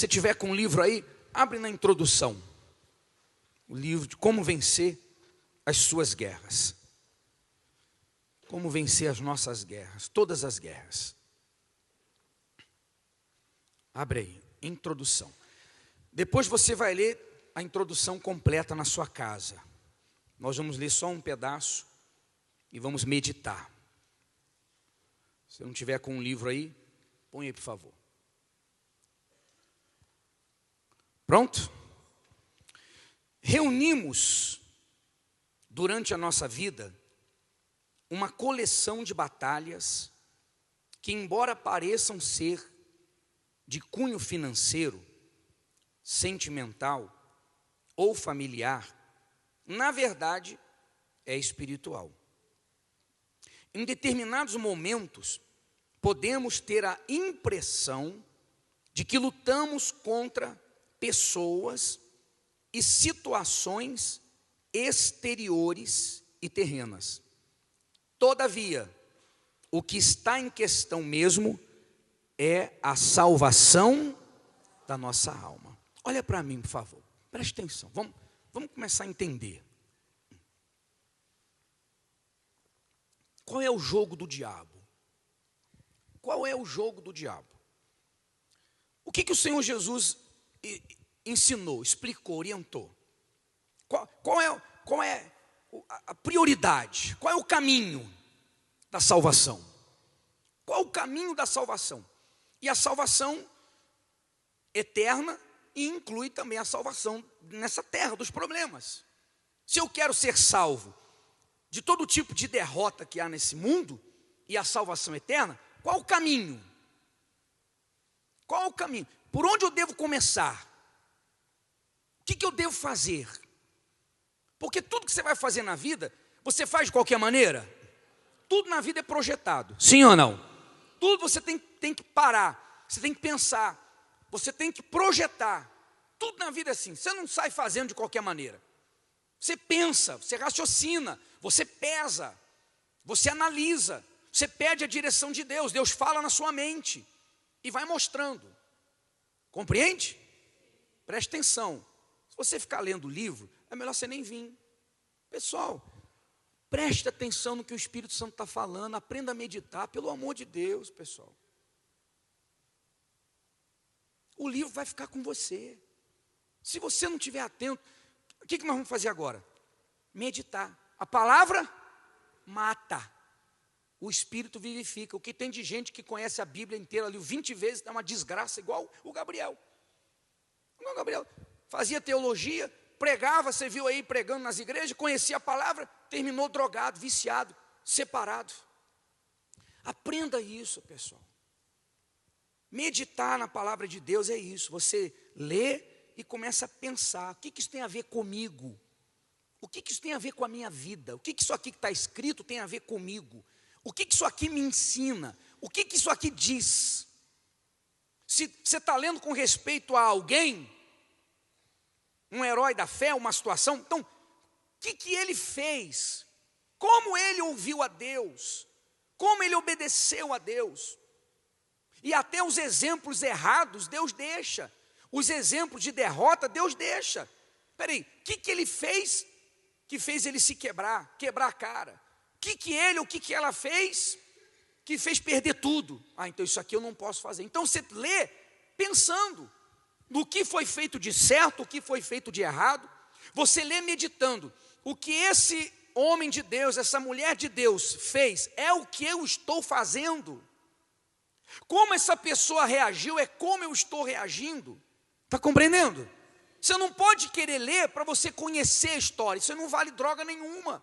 Se tiver com um livro aí, abre na introdução. O livro de como vencer as suas guerras. Como vencer as nossas guerras, todas as guerras. Abre aí, introdução. Depois você vai ler a introdução completa na sua casa. Nós vamos ler só um pedaço e vamos meditar. Se não tiver com um livro aí, põe aí, por favor. Pronto? Reunimos, durante a nossa vida, uma coleção de batalhas que, embora pareçam ser de cunho financeiro, sentimental ou familiar, na verdade, é espiritual. Em determinados momentos, podemos ter a impressão de que lutamos contra pessoas e situações exteriores e terrenas. Todavia, o que está em questão mesmo é a salvação da nossa alma. Olha para mim, por favor. Preste atenção. Vamos começar a entender. Qual é o jogo do diabo? Qual é o jogo do diabo? O que o Senhor Jesus ensinou, explicou, orientou? Qual é a prioridade? Qual é o caminho da salvação? Qual é o caminho da salvação? E a salvação eterna inclui também a salvação nessa terra dos problemas. Se eu quero ser salvo de todo tipo de derrota que há nesse mundo e a salvação eterna, qual o caminho? Qual o caminho? Por onde eu devo começar? O que eu devo fazer? Porque tudo que você vai fazer na vida, você faz de qualquer maneira? Tudo na vida é projetado, sim ou não? Tudo você tem que parar, você tem que pensar, você tem que projetar. Tudo na vida é assim, você não sai fazendo de qualquer maneira. Você pensa, você raciocina, você pesa, você analisa, você pede a direção de Deus, Deus fala na sua mente e vai mostrando. Compreende? Preste atenção. Se você ficar lendo o livro, é melhor você nem vir. Pessoal, preste atenção no que o Espírito Santo está falando, aprenda a meditar, pelo amor de Deus, pessoal. O livro vai ficar com você. Se você não estiver atento, o que nós vamos fazer agora? Meditar. A palavra mata, o Espírito vivifica. O que tem de gente que conhece a Bíblia inteira, leu 20 vezes, dá uma desgraça igual o Gabriel. O Gabriel fazia teologia, pregava, você viu aí pregando nas igrejas, conhecia a palavra, terminou drogado, viciado, separado. Aprenda isso, pessoal. Meditar na palavra de Deus é isso, você lê e começa a pensar, o que isso tem a ver comigo? O que isso tem a ver com a minha vida? O que isso aqui que está escrito tem a ver comigo? O que isso aqui me ensina? O que isso aqui diz? Se você está lendo com respeito a alguém, um herói da fé, uma situação, então, o que ele fez? Como ele ouviu a Deus? Como ele obedeceu a Deus? E até os exemplos errados, Deus deixa. Os exemplos de derrota, Deus deixa. Espera aí, o que ele fez que fez ele se quebrar a cara? O que ela fez que fez perder tudo? Então isso aqui eu não posso fazer. Então você lê pensando no que foi feito de certo, o que foi feito de errado. Você lê meditando, o que esse homem de Deus, essa mulher de Deus fez, é o que eu estou fazendo. Como essa pessoa reagiu, é como eu estou reagindo. Está compreendendo? Você não pode querer ler para você conhecer a história, isso não vale droga nenhuma.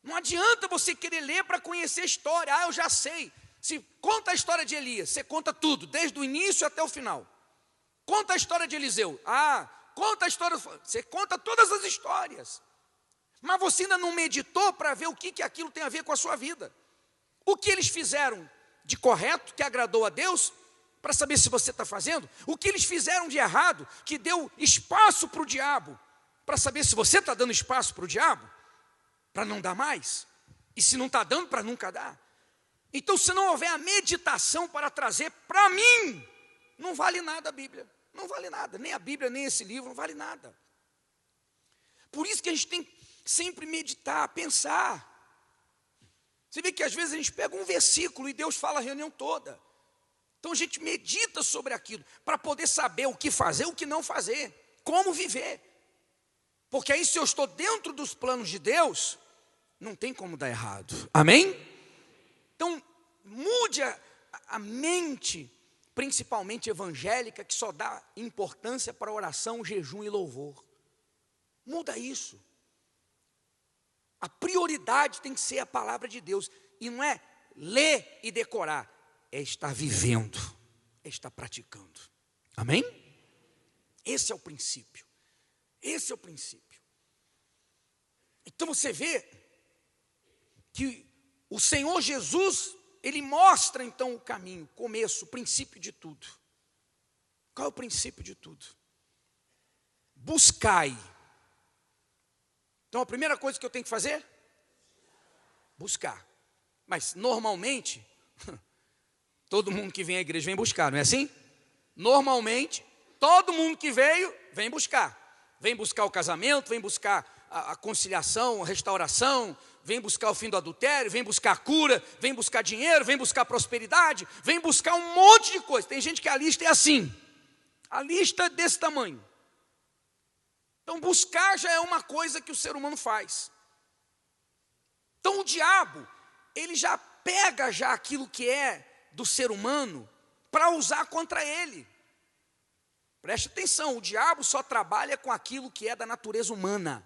Não adianta você querer ler para conhecer a história. Eu já sei. Se conta a história de Elias, você conta tudo, desde o início até o final. Conta a história de Eliseu. Conta a história, você conta todas as histórias. Mas você ainda não meditou para ver o que aquilo tem a ver com a sua vida. O que eles fizeram de correto, que agradou a Deus, para saber se você está fazendo. O que eles fizeram de errado, que deu espaço para o diabo, para saber se você está dando espaço para o diabo, para não dar mais. E se não está dando, para nunca dar. Então, se não houver a meditação para trazer para mim Não vale nada a Bíblia, não vale nada, nem a Bíblia, nem esse livro, não vale nada. Por isso que a gente tem que sempre meditar, pensar. Você vê que às vezes a gente pega um versículo e Deus fala a reunião toda. Então a gente medita sobre aquilo, para poder saber o que fazer, o que não fazer, como viver. Porque aí se eu estou dentro dos planos de Deus, não tem como dar errado. Amém? Então mude a mente, principalmente evangélica, que só dá importância para oração, jejum e louvor. Muda isso. A prioridade tem que ser a palavra de Deus. E não é ler e decorar, é estar vivendo, é estar praticando. Amém? Esse é o princípio. Esse é o princípio. Então você vê que o Senhor Jesus, Ele mostra então o caminho, o começo, o princípio de tudo. Qual é o princípio de tudo? Buscai. Então a primeira coisa que eu tenho que fazer? Buscar. Mas normalmente, todo mundo que vem à igreja vem buscar, não é assim? Normalmente, todo mundo que veio, vem buscar. Vem buscar o casamento, vem buscar a conciliação, a restauração, vem buscar o fim do adultério, vem buscar a cura, vem buscar dinheiro, vem buscar prosperidade, vem buscar um monte de coisa. Tem gente que a lista é assim, a lista é desse tamanho. Então buscar já é uma coisa que o ser humano faz. Então o diabo, ele já pega já aquilo que é do ser humano para usar contra ele. Preste atenção, o diabo só trabalha com aquilo que é da natureza humana.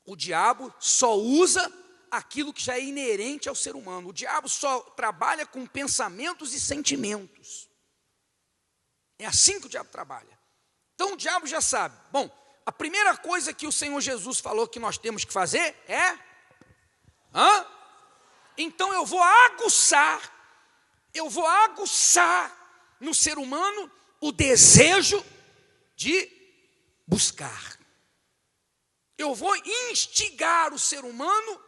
O diabo só usa aquilo que já é inerente ao ser humano. O diabo só trabalha com pensamentos e sentimentos. É assim que o diabo trabalha. Então o diabo já sabe. Bom, a primeira coisa que o Senhor Jesus falou que nós temos que fazer é... Então eu vou aguçar no ser humano o desejo de buscar. Eu vou instigar o ser humano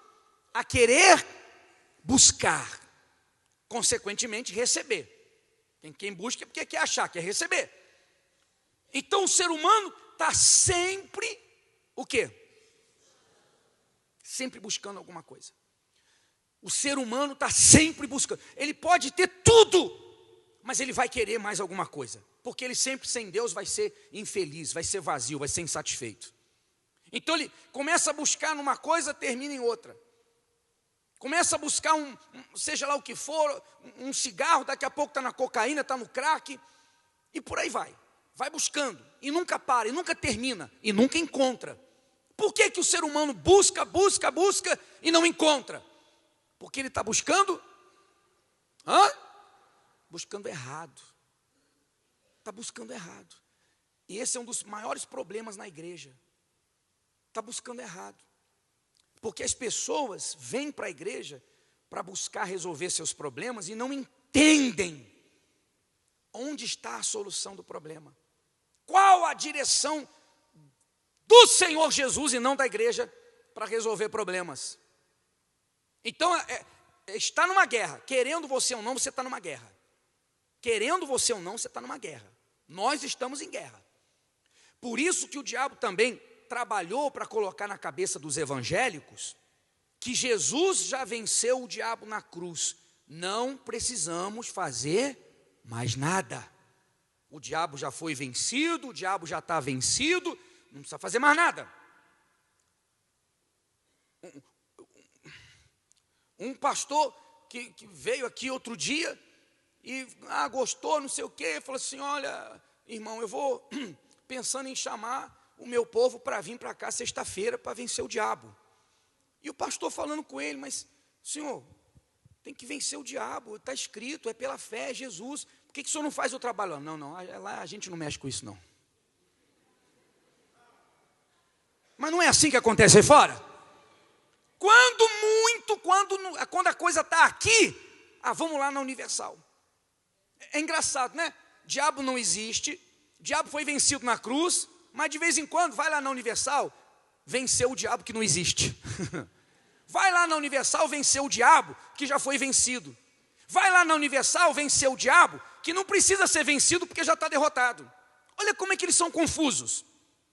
a querer buscar, consequentemente receber. Tem quem busca porque quer achar, quer receber. Então o ser humano está sempre, o quê? Sempre buscando alguma coisa. O ser humano está sempre buscando. Ele pode ter tudo, mas ele vai querer mais alguma coisa. Porque ele sempre sem Deus vai ser infeliz, vai ser vazio, vai ser insatisfeito. Então ele começa a buscar numa coisa, termina em outra. Começa a buscar seja lá o que for, um cigarro, daqui a pouco está na cocaína, está no crack, e por aí vai. Vai buscando, e nunca para, e nunca termina, e nunca encontra. Por que que o ser humano busca e não encontra? Porque ele está buscando, buscando errado. Está buscando errado. E esse é um dos maiores problemas na igreja. Está buscando errado. Porque as pessoas vêm para a igreja para buscar resolver seus problemas e não entendem onde está a solução do problema. Qual a direção do Senhor Jesus e não da igreja para resolver problemas? Então, está numa guerra. Querendo você ou não, você está numa guerra. Querendo você ou não, você está numa guerra. Nós estamos em guerra. Por isso que o diabo também trabalhou para colocar na cabeça dos evangélicos que Jesus já venceu o diabo na cruz. Não precisamos fazer mais nada. O diabo já foi vencido, o diabo já está vencido, não precisa fazer mais nada. Um pastor que veio aqui outro dia e gostou, não sei o quê, falou assim: olha, irmão, eu vou pensando em chamar o meu povo para vir para cá sexta-feira para vencer o diabo. E o pastor falando com ele: mas, senhor, tem que vencer o diabo, está escrito, é pela fé, é Jesus. Por que o senhor não faz o trabalho? Não, lá a gente não mexe com isso, não. Mas não é assim que acontece aí fora? Quando a coisa está aqui, vamos lá na Universal. É engraçado, né? Diabo não existe, diabo foi vencido na cruz, mas de vez em quando vai lá na Universal, venceu o diabo que não existe. Vai lá na Universal vencer o diabo que já foi vencido. Vai lá na Universal vencer o diabo que não precisa ser vencido porque já está derrotado. Olha como é que eles são confusos.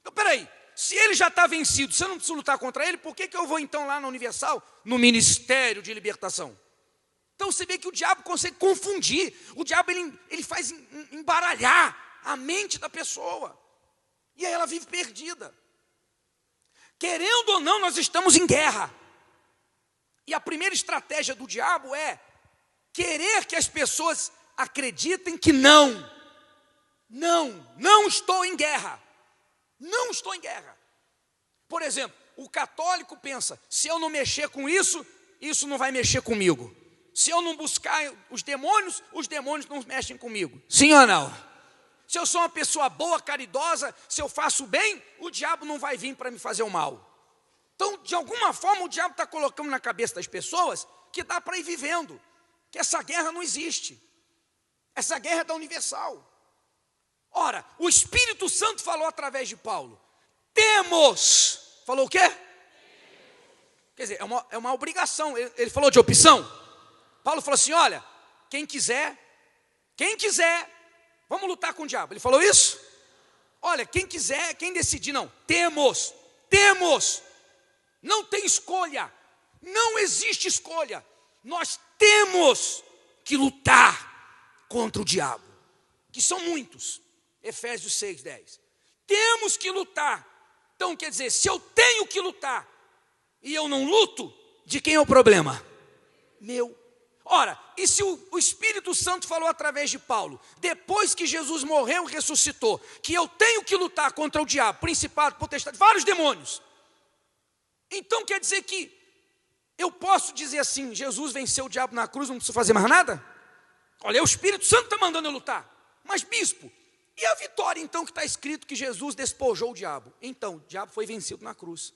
Então, peraí, se ele já está vencido, se eu não preciso lutar contra ele, por que eu vou então lá na Universal, no Ministério de Libertação? Então você vê que o diabo consegue confundir, o diabo ele faz embaralhar a mente da pessoa, e aí ela vive perdida. Querendo ou não, nós estamos em guerra, e a primeira estratégia do diabo é querer que as pessoas acreditem que não estou em guerra, não estou em guerra. Por exemplo, o católico pensa, se eu não mexer com isso, isso não vai mexer comigo. Se eu não buscar os demônios não mexem comigo. Sim ou não? Se eu sou uma pessoa boa, caridosa, se eu faço bem, o diabo não vai vir para me fazer o mal. Então, de alguma forma, o diabo está colocando na cabeça das pessoas que dá para ir vivendo, que essa guerra não existe. Essa guerra é da Universal. Ora, o Espírito Santo falou através de Paulo, temos, falou o quê? Quer dizer, é uma obrigação, ele falou de opção. Paulo falou assim, olha, quem quiser, vamos lutar com o diabo. Ele falou isso? Olha, quem quiser, quem decidir, não, temos, não tem escolha, não existe escolha, nós temos que lutar contra o diabo, que são muitos, Efésios 6:10, temos que lutar. Então quer dizer, se eu tenho que lutar, e eu não luto, de quem é o problema? Meu. Ora, e se o Espírito Santo falou através de Paulo, depois que Jesus morreu e ressuscitou, que eu tenho que lutar contra o diabo, principado, potestade, vários demônios. Então quer dizer que eu posso dizer assim, Jesus venceu o diabo na cruz, não preciso fazer mais nada? Olha, o Espírito Santo está mandando eu lutar. Mas bispo, e a vitória então que está escrito que Jesus despojou o diabo? Então, o diabo foi vencido na cruz.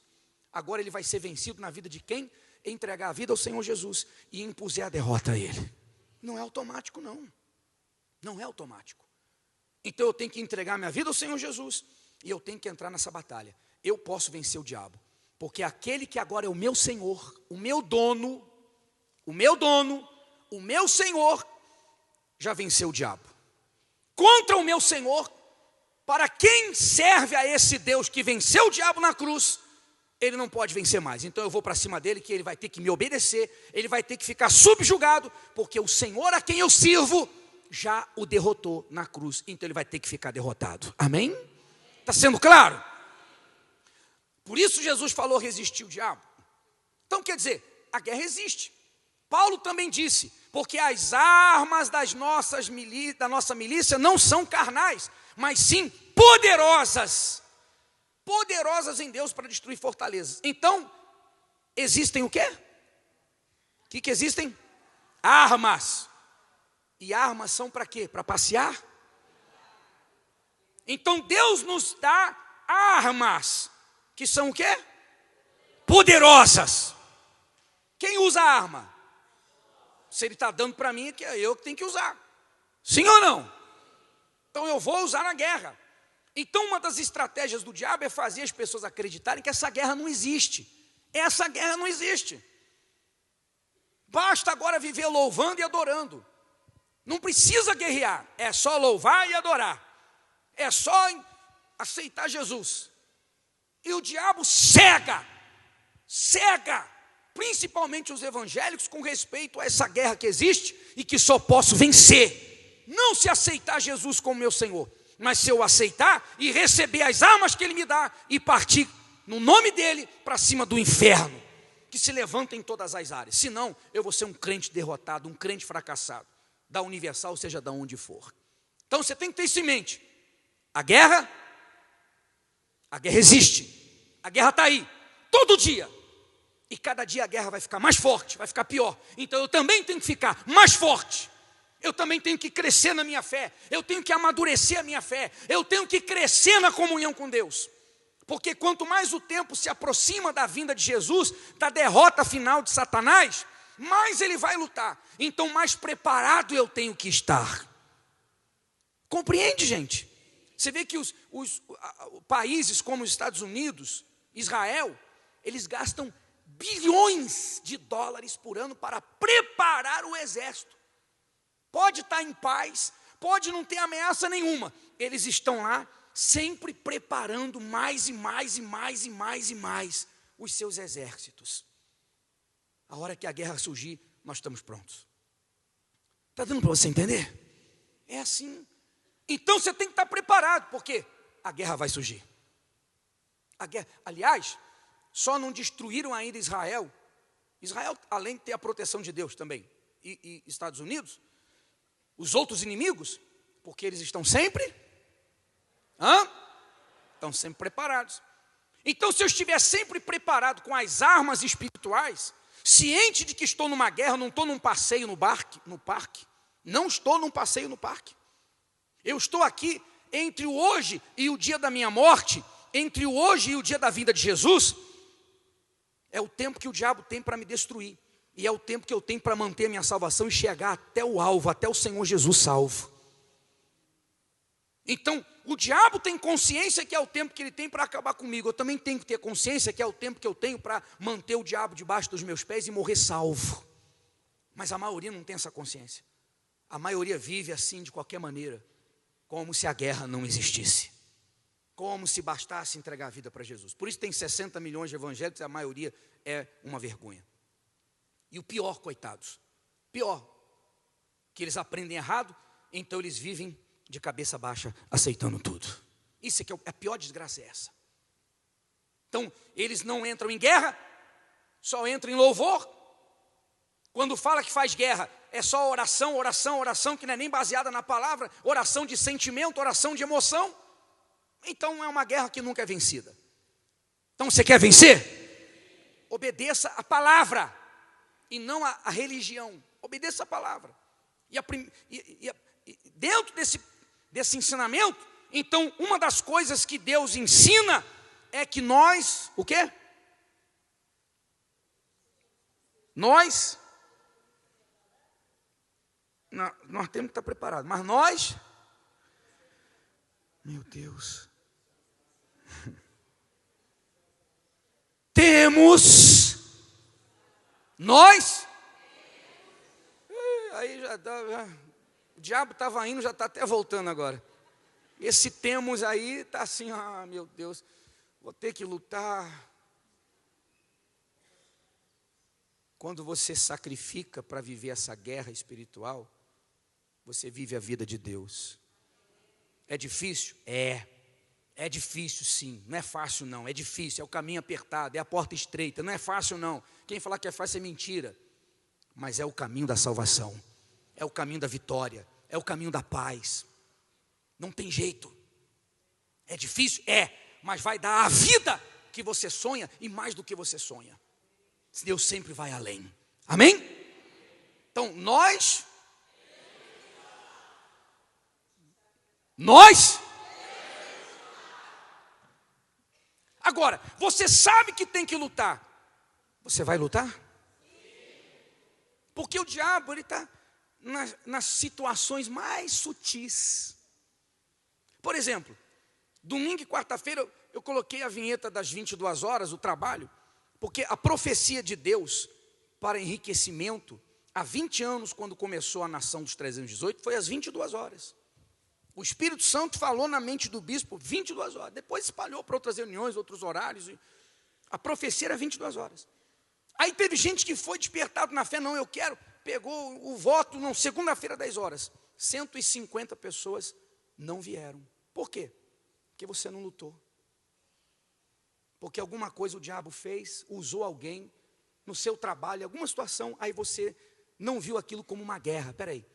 Agora ele vai ser vencido na vida de quem? Entregar a vida ao Senhor Jesus e impuser a derrota a ele. Não é automático, não. Não é automático. Então eu tenho que entregar minha vida ao Senhor Jesus e eu tenho que entrar nessa batalha. Eu posso vencer o diabo, porque aquele que agora é o meu Senhor, o meu dono, o meu Senhor, já venceu o diabo. Contra o meu Senhor, para quem serve a esse Deus que venceu o diabo na cruz, ele não pode vencer mais. Então eu vou para cima dele, que ele vai ter que me obedecer, ele vai ter que ficar subjugado, porque o Senhor a quem eu sirvo já o derrotou na cruz, então ele vai ter que ficar derrotado. Amém? Está sendo claro? Por isso Jesus falou resistir o diabo. Então quer dizer, a guerra existe. Paulo também disse, porque as armas da nossa milícia não são carnais, mas sim poderosas em Deus para destruir fortalezas. Então, existem o quê? O que existem? Armas. E armas são para quê? Para passear? Então Deus nos dá armas, que são o quê? Poderosas. Quem usa a arma? Se ele está dando para mim, é que é eu que tenho que usar. Sim ou não? Então eu vou usar na guerra. Então uma das estratégias do diabo é fazer as pessoas acreditarem que essa guerra não existe. Essa guerra não existe. Basta agora viver louvando e adorando. Não precisa guerrear, é só louvar e adorar. É só aceitar Jesus. E o diabo cega, principalmente os evangélicos, com respeito a essa guerra que existe e que só posso vencer. Não se aceitar Jesus como meu Senhor, mas se eu aceitar e receber as armas que Ele me dá e partir no nome dEle para cima do inferno, que se levanta em todas as áreas. Senão, eu vou ser um crente derrotado, um crente fracassado, da Universal, ou seja, da onde for. Então você tem que ter isso em mente. A guerra existe, a guerra está aí, todo dia. E cada dia a guerra vai ficar mais forte, vai ficar pior. Então eu também tenho que ficar mais forte. Eu também tenho que crescer na minha fé. Eu tenho que amadurecer a minha fé. Eu tenho que crescer na comunhão com Deus. Porque quanto mais o tempo se aproxima da vinda de Jesus, da derrota final de Satanás, mais ele vai lutar. Então mais preparado eu tenho que estar. Compreende, gente? Você vê que os países como os Estados Unidos, Israel, eles gastam bilhões de dólares por ano para preparar o exército. Pode estar em paz, pode não ter ameaça nenhuma. Eles estão lá sempre preparando mais e mais e mais e mais e mais os seus exércitos. A hora que a guerra surgir, nós estamos prontos. Está dando para você entender? É assim. Então você tem que estar preparado, porque a guerra vai surgir. A guerra, aliás, só não destruíram ainda Israel. Israel, além de ter a proteção de Deus também, e Estados Unidos, os outros inimigos, porque eles estão sempre, estão sempre preparados. Então, se eu estiver sempre preparado com as armas espirituais, ciente de que estou numa guerra, não estou num passeio no parque, não estou num passeio no parque. Eu estou aqui entre o hoje e o dia da minha morte, entre o hoje e o dia da vinda de Jesus. É o tempo que o diabo tem para me destruir. E é o tempo que eu tenho para manter a minha salvação e chegar até o alvo, até o Senhor Jesus salvo. Então, o diabo tem consciência que é o tempo que ele tem para acabar comigo. Eu também tenho que ter consciência que é o tempo que eu tenho para manter o diabo debaixo dos meus pés e morrer salvo. Mas a maioria não tem essa consciência. A maioria vive assim de qualquer maneira, como se a guerra não existisse. Como se bastasse entregar a vida para Jesus. Por isso tem 60 milhões de evangélicos e a maioria é uma vergonha. E o pior, coitados, pior, que eles aprendem errado, então eles vivem de cabeça baixa, aceitando tudo. Isso é que a pior desgraça é essa. Então, eles não entram em guerra, só entram em louvor. Quando fala que faz guerra, é só oração, oração, oração, que não é nem baseada na palavra, oração de sentimento, oração de emoção. Então é uma guerra que nunca é vencida. Então você quer vencer? Obedeça a palavra e não a religião. Obedeça a palavra. E dentro desse ensinamento, então uma das coisas que Deus ensina é que nós, o quê? Nós temos que estar preparados, mas nós, meu Deus, nós, aí o diabo estava indo, já está até voltando agora. Esse temos aí está assim, meu Deus, vou ter que lutar. Quando você sacrifica para viver essa guerra espiritual, você vive a vida de Deus. É difícil? É difícil sim, não é fácil não, é difícil, é o caminho apertado, é a porta estreita, não é fácil não. Quem falar que é fácil é mentira, mas é o caminho da salvação, é o caminho da vitória, é o caminho da paz. Não tem jeito, é difícil? Mas vai dar a vida que você sonha e mais do que você sonha. Deus sempre vai além, amém? Então nós, agora, você sabe que tem que lutar, você vai lutar? Porque o diabo, ele está nas situações mais sutis. Por exemplo, domingo e quarta-feira eu coloquei a vinheta das 22 horas, o trabalho, porque a profecia de Deus para enriquecimento, há 20 anos, quando começou a nação dos 318, foi às 22 horas. O Espírito Santo falou na mente do bispo 22 horas. Depois espalhou para outras reuniões, outros horários. A profecia era 22 horas. Aí teve gente que foi despertado na fé. Não, eu quero. Pegou o voto, não, segunda-feira, 10 horas. 150 pessoas não vieram. Por quê? Porque você não lutou. Porque alguma coisa o diabo fez, usou alguém no seu trabalho, alguma situação, aí você não viu aquilo como uma guerra. Espera aí.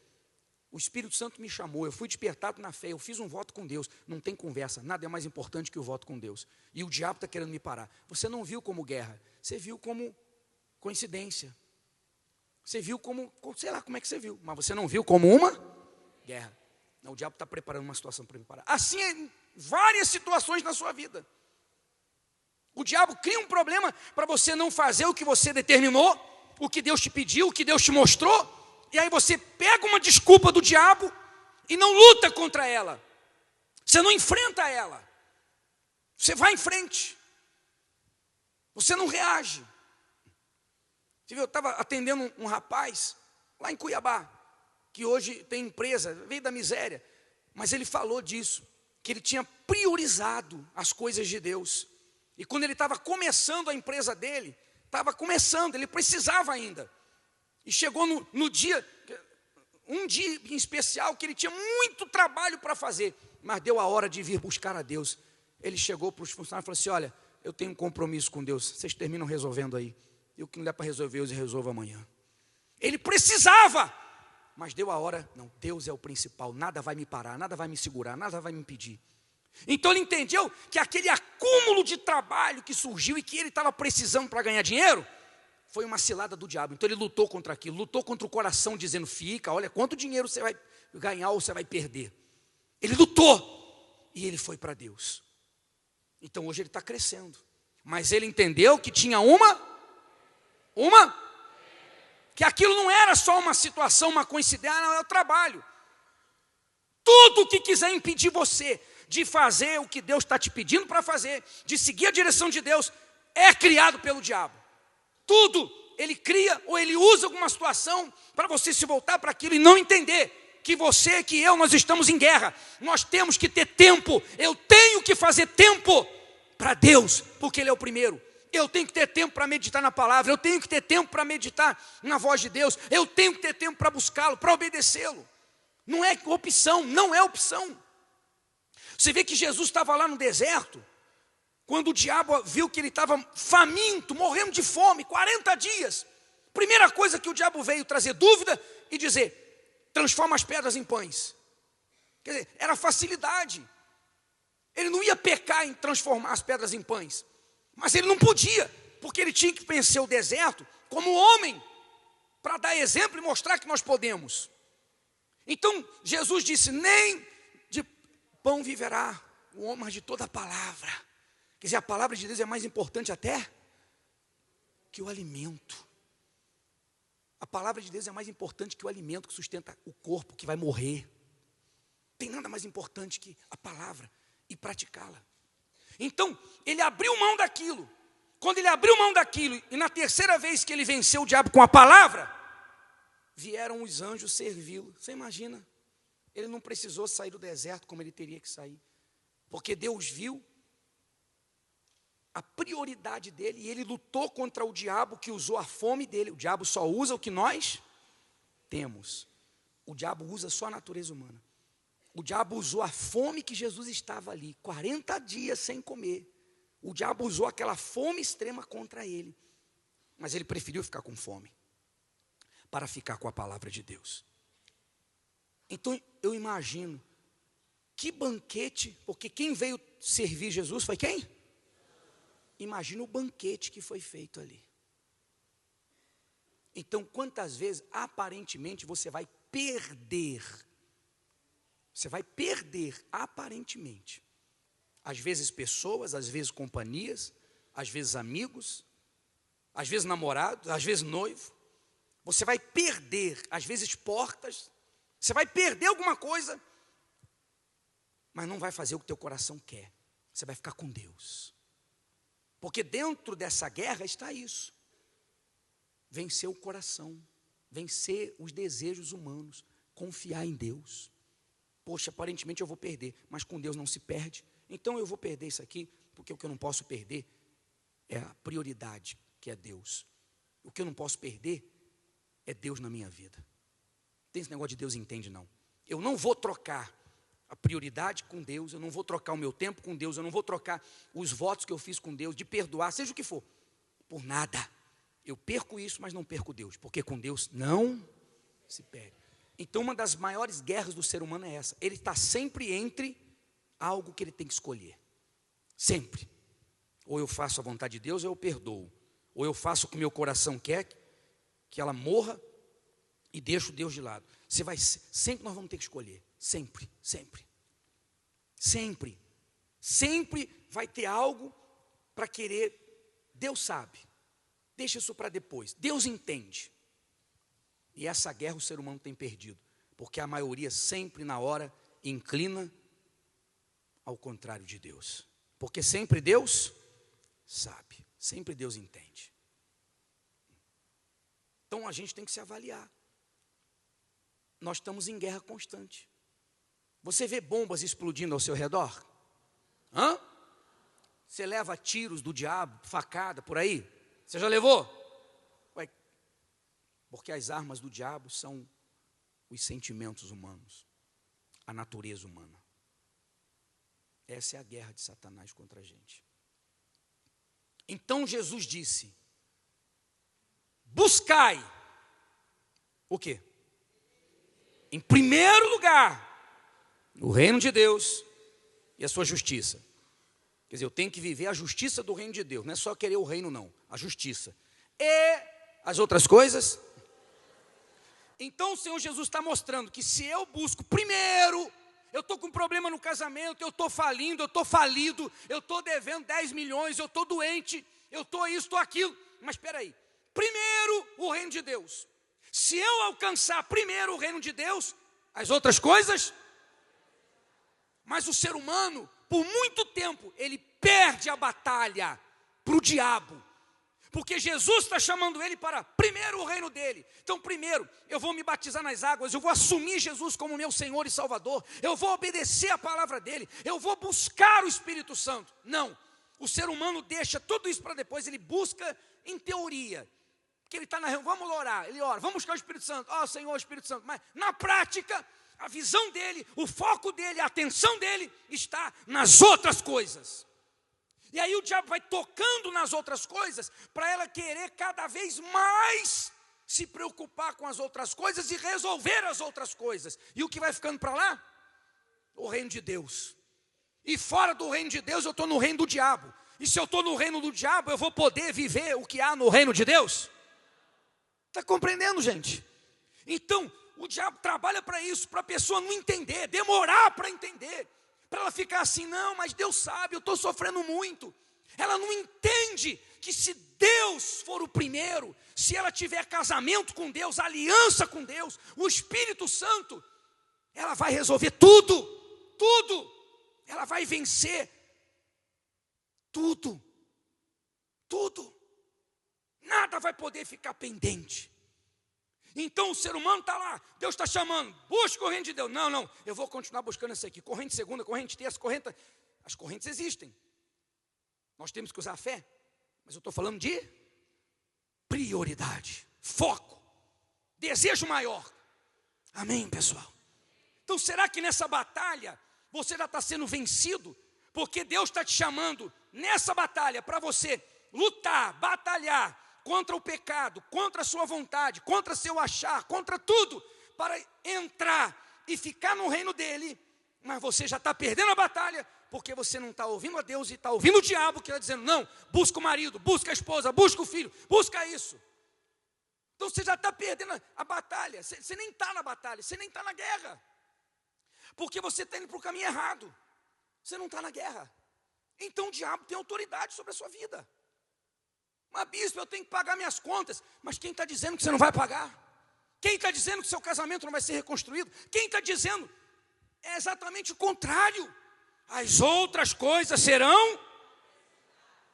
O Espírito Santo me chamou, eu fui despertado na fé, eu fiz um voto com Deus. Não tem conversa, nada é mais importante que o voto com Deus. E o diabo está querendo me parar. Você não viu como guerra, você viu como coincidência. Você viu como, sei lá como é que você viu, mas você não viu como uma guerra. Não, o diabo está preparando uma situação para me parar. Assim é em várias situações na sua vida. O diabo cria um problema para você não fazer o que você determinou, o que Deus te pediu, o que Deus te mostrou. E aí você pega uma desculpa do diabo e não luta contra ela. Você não enfrenta ela. Você vai em frente. Você não reage. Você viu, eu estava atendendo um rapaz lá em Cuiabá. que hoje tem empresa, veio da miséria, mas ele falou disso, que ele tinha priorizado as coisas de Deus. E quando ele estava começando a empresa dele, ele precisava ainda. E chegou no dia, um dia em especial, que ele tinha muito trabalho para fazer, mas deu a hora de vir buscar a Deus. Ele chegou para os funcionários e falou assim: olha, eu tenho um compromisso com Deus, vocês terminam resolvendo aí. E o que não der para resolver, eu resolvo amanhã. Ele precisava, mas deu a hora. Não, Deus é o principal, nada vai me parar, nada vai me segurar, nada vai me impedir. Então ele entendeu que aquele acúmulo de trabalho que surgiu e que ele estava precisando para ganhar dinheiro, foi uma cilada do diabo. Então ele lutou contra aquilo, lutou contra o coração, dizendo: fica, olha quanto dinheiro você vai ganhar ou você vai perder. Ele lutou e ele foi para Deus. Então hoje ele está crescendo, mas ele entendeu que tinha que aquilo não era só uma situação, uma coincidência, não, é o trabalho. Tudo que quiser impedir você de fazer o que Deus está te pedindo para fazer, de seguir a direção de Deus, é criado pelo diabo. Tudo ele cria ou ele usa alguma situação para você se voltar para aquilo e não entender que você, que eu, nós estamos em guerra. Nós temos que ter tempo. Eu tenho que fazer tempo para Deus, porque Ele é o primeiro. Eu tenho que ter tempo para meditar na palavra. Eu tenho que ter tempo para meditar na voz de Deus. Eu tenho que ter tempo para buscá-lo, para obedecê-lo. Não é opção, não é opção. Você vê que Jesus estava lá no deserto, quando o diabo viu que ele estava faminto, morrendo de fome, 40 dias. Primeira coisa que o diabo veio trazer dúvida e dizer: transforma as pedras em pães. Quer dizer, era facilidade. Ele não ia pecar em transformar as pedras em pães, mas ele não podia, porque ele tinha que vencer o deserto como homem, para dar exemplo e mostrar que nós podemos. Então Jesus disse: nem de pão viverá o homem, mas de toda a palavra. Quer dizer, a palavra de Deus é mais importante até que o alimento. A palavra de Deus é mais importante que o alimento que sustenta o corpo, que vai morrer. Não tem nada mais importante que a palavra e praticá-la. Então, ele abriu mão daquilo. Quando ele abriu mão daquilo, e na terceira vez que ele venceu o diabo com a palavra, vieram os anjos servi-lo. Você imagina? Ele não precisou sair do deserto como ele teria que sair, porque Deus viu a prioridade dele, e ele lutou contra o diabo que usou a fome dele. O diabo só usa o que nós temos. O diabo usa só a natureza humana. O diabo usou a fome que Jesus estava ali, 40 dias sem comer. O diabo usou aquela fome extrema contra ele, mas ele preferiu ficar com fome, para ficar com a palavra de Deus. Então eu imagino, que banquete, porque quem veio servir Jesus foi quem? Imagina o banquete que foi feito ali. Então, quantas vezes, aparentemente, você vai perder, aparentemente, às vezes pessoas, às vezes companhias, às vezes amigos, às vezes namorados, às vezes noivo. Você vai perder, às vezes portas, você vai perder alguma coisa, mas não vai fazer o que teu coração quer. Você vai ficar com Deus. Porque dentro dessa guerra está isso: vencer o coração, vencer os desejos humanos, confiar em Deus. Poxa, aparentemente eu vou perder, mas com Deus não se perde. Então eu vou perder isso aqui, porque o que eu não posso perder é a prioridade, que é Deus. O que eu não posso perder é Deus na minha vida. Não tem esse negócio de Deus entende, não. Eu não vou trocar a prioridade com Deus, eu não vou trocar o meu tempo com Deus, eu não vou trocar os votos que eu fiz com Deus, de perdoar, seja o que for, por nada. Eu perco isso, mas não perco Deus, porque com Deus não se perde. Então uma das maiores guerras do ser humano é essa: ele está sempre entre algo que ele tem que escolher, sempre. Ou eu faço a vontade de Deus, ou eu perdoo. Ou eu faço o que meu coração quer, que ela morra, e deixo Deus de lado. Sempre nós vamos ter que escolher, sempre. Sempre vai ter algo para querer. Deus sabe, deixa isso para depois, Deus entende. E essa guerra o ser humano tem perdido, porque a maioria sempre na hora inclina ao contrário de Deus, porque sempre Deus sabe, sempre Deus entende. Então a gente tem que se avaliar. nós estamos em guerra constante. Você vê bombas explodindo ao seu redor? Hã? Você leva tiros do diabo, facada por aí? Você já levou? Ué, porque as armas do diabo são os sentimentos humanos, a natureza humana. Essa é a guerra de Satanás contra a gente. Então Jesus disse: buscai o quê? Em primeiro lugar, o reino de Deus e a sua justiça. Quer dizer, eu tenho que viver a justiça do reino de Deus, não é só querer o reino não, a justiça. E as outras coisas. Então o Senhor Jesus está mostrando que se eu busco primeiro, eu estou com problema no casamento, eu estou falindo, eu estou falido, eu estou devendo 10 milhões, eu estou doente, eu estou isso, estou aquilo. Mas espera aí, primeiro o reino de Deus. Se eu alcançar primeiro o reino de Deus, as outras coisas. Mas o ser humano, por muito tempo, ele perde a batalha para o diabo. Porque Jesus está chamando ele para primeiro o reino dele. Então primeiro, eu vou me batizar nas águas, eu vou assumir Jesus como meu Senhor e Salvador, eu vou obedecer a palavra dele, eu vou buscar o Espírito Santo. Não, o ser humano deixa tudo isso para depois, ele busca em teoria. Porque ele está na reunião, vamos orar, ele ora, vamos buscar o Espírito Santo, ó Senhor, Espírito Santo. Mas na prática, a visão dele, o foco dele, a atenção dele está nas outras coisas. E aí o diabo vai tocando nas outras coisas, para ela querer cada vez mais se preocupar com as outras coisas e resolver as outras coisas. E o que vai ficando para lá? O reino de Deus. E fora do reino de Deus eu estou no reino do diabo. E se eu estou no reino do diabo, eu vou poder viver o que há no reino de Deus? Está compreendendo, gente? Então, o diabo trabalha para isso, para a pessoa não entender, demorar para entender. Para ela ficar assim, não, mas Deus sabe, eu estou sofrendo muito. Ela não entende que se Deus for o primeiro, se ela tiver casamento com Deus, aliança com Deus, o Espírito Santo, ela vai resolver tudo, tudo. Ela vai vencer tudo, tudo. Nada vai poder ficar pendente. Então o ser humano está lá, Deus está chamando, busca o reino de Deus. Não, eu vou continuar buscando isso aqui, corrente segunda, corrente terça, corrente. As correntes existem, nós temos que usar a fé, mas eu estou falando de prioridade, foco, desejo maior. Amém, pessoal? Então será que nessa batalha você já está sendo vencido? Porque Deus está te chamando nessa batalha para você lutar, batalhar contra o pecado, contra a sua vontade, contra seu achar, contra tudo, para entrar e ficar no reino dele. Mas você já está perdendo a batalha, porque você não está ouvindo a Deus e está ouvindo o diabo, que está dizendo, não, busca o marido, busca a esposa, busca o filho, busca isso. Então você já está perdendo a batalha, você nem está na batalha, você nem está na guerra, porque você está indo para o caminho errado, você não está na guerra. Então o diabo tem autoridade sobre a sua vida. Mas bispo, eu tenho que pagar minhas contas. Mas quem está dizendo que você não vai pagar? Quem está dizendo que seu casamento não vai ser reconstruído? Quem está dizendo? É exatamente o contrário. As outras coisas serão.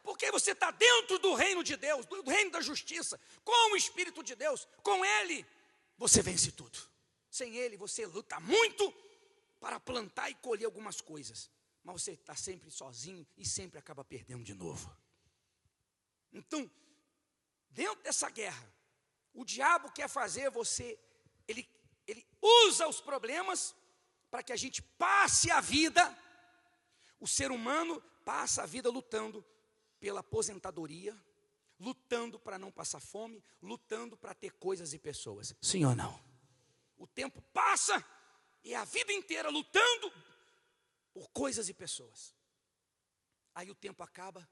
Porque você está dentro do reino de Deus, do reino da justiça, com o Espírito de Deus, com Ele, você vence tudo. Sem Ele, você luta muito para plantar e colher algumas coisas. Mas você está sempre sozinho e sempre acaba perdendo de novo. Então, dentro dessa guerra, o diabo quer fazer você, ele usa os problemas para que a gente passe a vida. O ser humano passa a vida lutando pela aposentadoria, lutando para não passar fome, lutando para ter coisas e pessoas. Sim ou não? O tempo passa e a vida inteira lutando por coisas e pessoas. Aí o tempo acaba.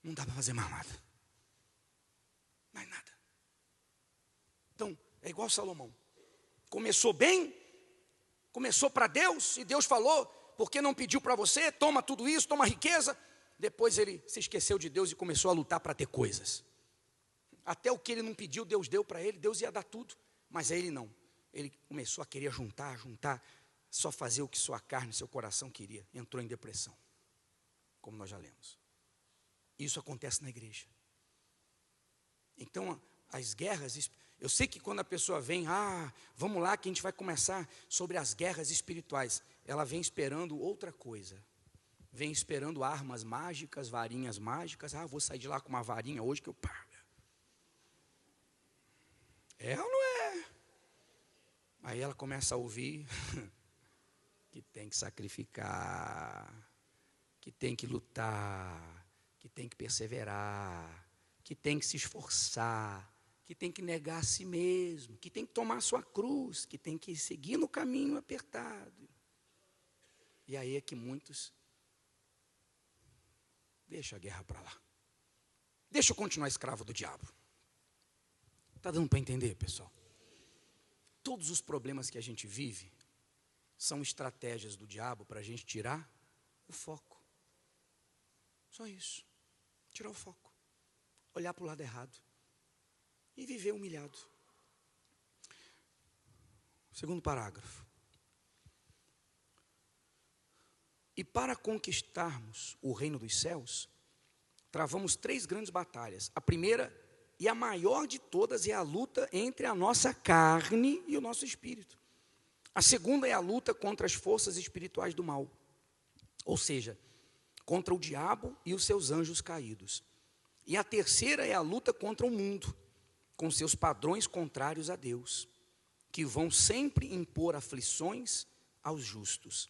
Não dá para fazer mais nada. Mais nada. Então, é igual Salomão. Começou bem, começou para Deus, e Deus falou, porque não pediu para você, toma tudo isso, toma riqueza. Depois ele se esqueceu de Deus e começou a lutar para ter coisas. Até o que ele não pediu, Deus deu para ele, Deus ia dar tudo. Mas a ele não. Ele começou a querer juntar, só fazer o que sua carne, seu coração queria. Entrou em depressão, como nós já lemos. Isso acontece na igreja. Então, as guerras Eu sei que quando a pessoa vem, vamos lá que a gente vai começar sobre as guerras espirituais, ela vem esperando outra coisa. Vem esperando armas mágicas, varinhas mágicas. Vou sair de lá com uma varinha hoje que eu pago. É ou não é? Aí ela começa a ouvir que tem que sacrificar, que tem que lutar, que tem que perseverar, que tem que se esforçar, que tem que negar a si mesmo, que tem que tomar a sua cruz, que tem que seguir no caminho apertado. E aí é que muitos deixa a guerra para lá. Deixa eu continuar escravo do diabo. Está dando para entender, pessoal? Todos os problemas que a gente vive são estratégias do diabo para a gente tirar o foco. Só isso. Tirar o foco. Olhar para o lado errado. E viver humilhado. Segundo parágrafo. E para conquistarmos o reino dos céus, travamos 3 grandes batalhas. A primeira e a maior de todas é a luta entre a nossa carne e o nosso espírito. A segunda é a luta contra as forças espirituais do mal. Ou seja, contra o diabo e os seus anjos caídos. E a terceira é a luta contra o mundo, com seus padrões contrários a Deus, que vão sempre impor aflições aos justos.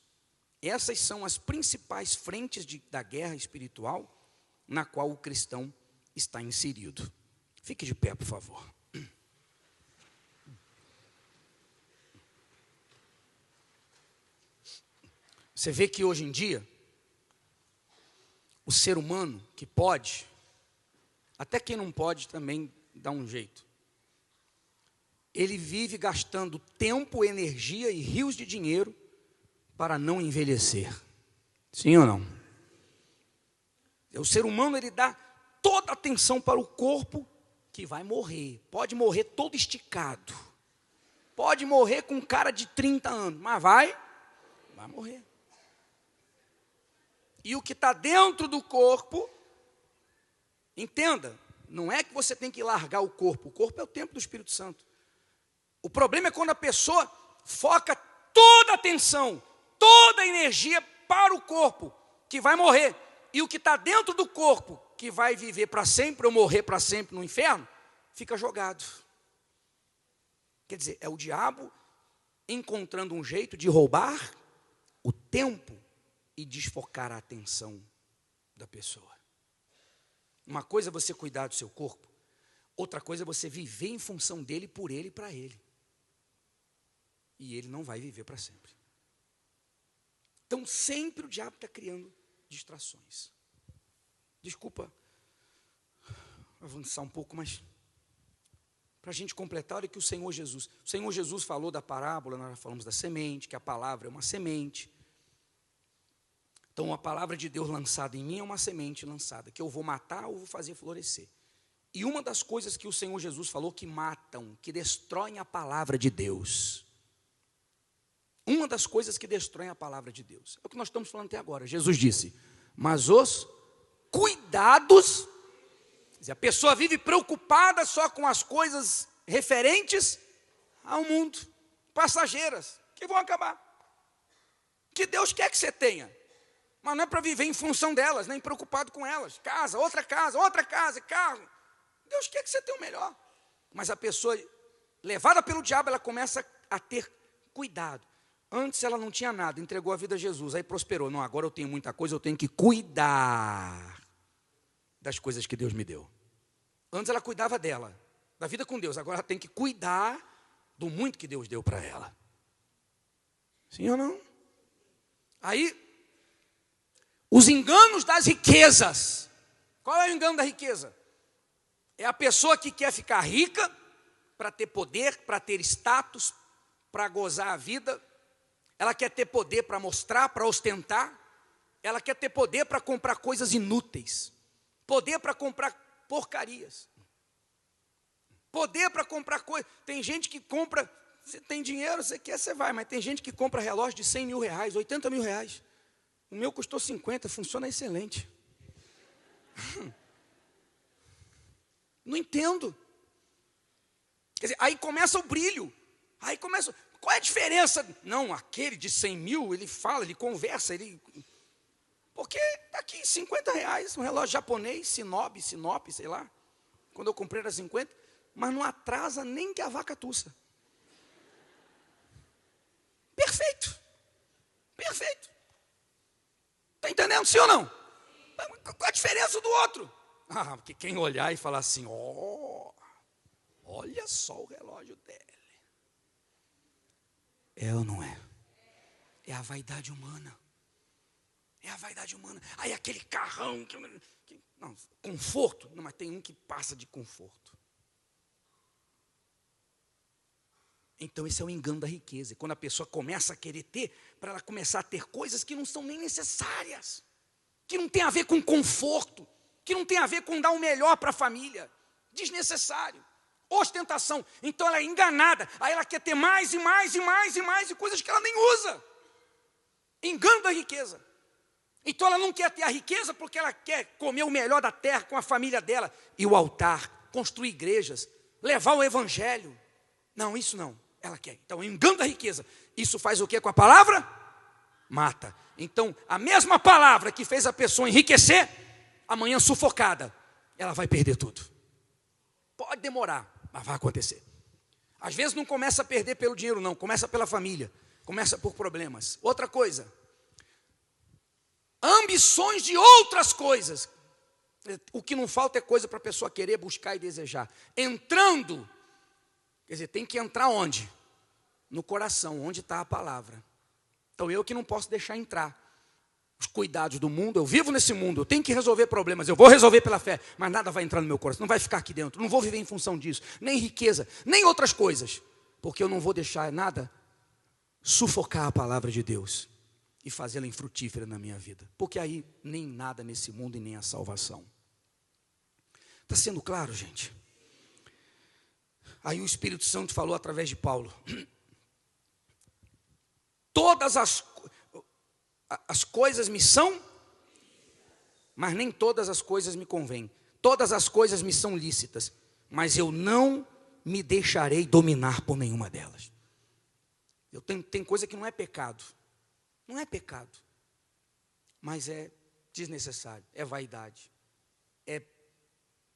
Essas são as principais frentes da guerra espiritual na qual o cristão está inserido. Fique de pé, por favor. Você vê que hoje em dia, o ser humano que pode, até quem não pode também dá um jeito. Ele vive gastando tempo, energia e rios de dinheiro para não envelhecer. Sim ou não? O ser humano, ele dá toda a atenção para o corpo que vai morrer. Pode morrer todo esticado. Pode morrer com um cara de 30 anos, mas vai morrer. E o que está dentro do corpo, entenda, não é que você tem que largar o corpo é o templo do Espírito Santo. O problema é quando a pessoa foca toda a atenção, toda a energia para o corpo, que vai morrer. E o que está dentro do corpo, que vai viver para sempre ou morrer para sempre no inferno, fica jogado. Quer dizer, é o diabo encontrando um jeito de roubar o tempo e desfocar a atenção da pessoa. Uma coisa é você cuidar do seu corpo, outra coisa é você viver em função dele, por ele e para ele. E ele não vai viver para sempre. Então, sempre o diabo está criando distrações. Desculpa avançar um pouco, mas para a gente completar, olha que o Senhor Jesus falou da parábola, nós falamos da semente, que a palavra é uma semente. Então, a palavra de Deus lançada em mim é uma semente lançada, que eu vou matar ou vou fazer florescer. E uma das coisas que o Senhor Jesus falou que matam, que destroem a palavra de Deus. Uma das coisas que destroem a palavra de Deus. É o que nós estamos falando até agora. Jesus disse, mas os cuidados, a pessoa vive preocupada só com as coisas referentes ao mundo, passageiras, que vão acabar. Que Deus quer que você tenha, mas não é para viver em função delas, nem preocupado com elas. Casa, outra casa, carro. Deus quer que você tenha o melhor. Mas a pessoa, levada pelo diabo, ela começa a ter cuidado. Antes ela não tinha nada, entregou a vida a Jesus, aí prosperou. Não, agora eu tenho muita coisa, eu tenho que cuidar das coisas que Deus me deu. Antes ela cuidava dela, da vida com Deus, agora ela tem que cuidar do muito que Deus deu para ela. Sim ou não? Aí, os enganos das riquezas. Qual é o engano da riqueza? É a pessoa que quer ficar rica para ter poder, para ter status, para gozar a vida. Ela quer ter poder para mostrar, para ostentar. Ela quer ter poder para comprar coisas inúteis. Poder para comprar porcarias. Poder para comprar coisas. Tem gente que compra, você tem dinheiro, você quer, você vai. Mas tem gente que compra relógio de 100 mil reais, 80 mil reais. O meu custou 50, funciona excelente. Não entendo. Quer dizer, aí começa o brilho. Aí começa. Qual é a diferença? Não, aquele de 100 mil, ele fala, ele conversa, ele. Porque está aqui R$50, um relógio japonês, Sinop, sei lá. Quando eu comprei era 50, mas não atrasa nem que a vaca tussa. Perfeito. Perfeito. Está entendendo, sim ou não? Qual a diferença do outro? Ah, porque quem olhar e falar assim, olha só o relógio dele. É ou não é? É a vaidade humana. É a vaidade humana. Aí aquele carrão, não, conforto. Não, mas tem um que passa de conforto. Então esse é o engano da riqueza. E quando a pessoa começa a querer ter, para ela começar a ter coisas que não são nem necessárias. Que não tem a ver com conforto. Que não tem a ver com dar o melhor para a família. Desnecessário. Ostentação. Então ela é enganada. Aí ela quer ter mais e mais e mais e mais e coisas que ela nem usa. Engano da riqueza. Então ela não quer ter a riqueza porque ela quer comer o melhor da terra com a família dela. E o altar, construir igrejas, levar o evangelho. Não, isso não. Ela quer. Então, engano da riqueza. Isso faz o que com a palavra? Mata. Então, a mesma palavra que fez a pessoa enriquecer, amanhã sufocada, ela vai perder tudo. Pode demorar, mas vai acontecer. Às vezes não começa a perder pelo dinheiro, não. Começa pela família. Começa por problemas. Outra coisa. Ambições de outras coisas. O que não falta é coisa para a pessoa querer, buscar e desejar. Entrando, quer dizer, tem que entrar onde? No coração, onde está a palavra. Então eu que não posso deixar entrar os cuidados do mundo. Eu vivo nesse mundo, eu tenho que resolver problemas. Eu vou resolver pela fé, mas nada vai entrar no meu coração. Não vai ficar aqui dentro, não vou viver em função disso. Nem riqueza, nem outras coisas. Porque eu não vou deixar nada sufocar a palavra de Deus e fazê-la infrutífera na minha vida. Porque aí nem nada nesse mundo e nem a salvação. Está sendo claro, gente? Aí o Espírito Santo falou através de Paulo. Todas as coisas me são, mas nem todas as coisas me convêm. Todas as coisas me são lícitas, mas eu não me deixarei dominar por nenhuma delas. Tem coisa que não é pecado. Não é pecado, mas é desnecessário, é vaidade, é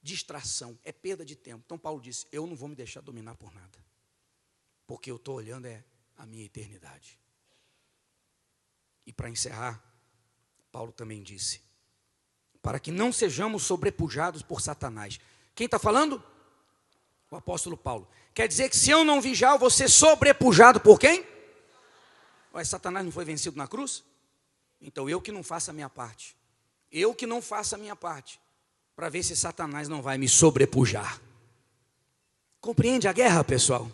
distração, é perda de tempo. Então Paulo disse, eu não vou me deixar dominar por nada, porque eu estou olhando a minha eternidade. E para encerrar, Paulo também disse, para que não sejamos sobrepujados por Satanás. Quem está falando? O apóstolo Paulo. Quer dizer que se eu não vigiar, eu vou ser sobrepujado por quem? Mas Satanás não foi vencido na cruz? Então eu que não faço a minha parte. Eu que não faço a minha parte. Para ver se Satanás não vai me sobrepujar. Compreende a guerra, pessoal?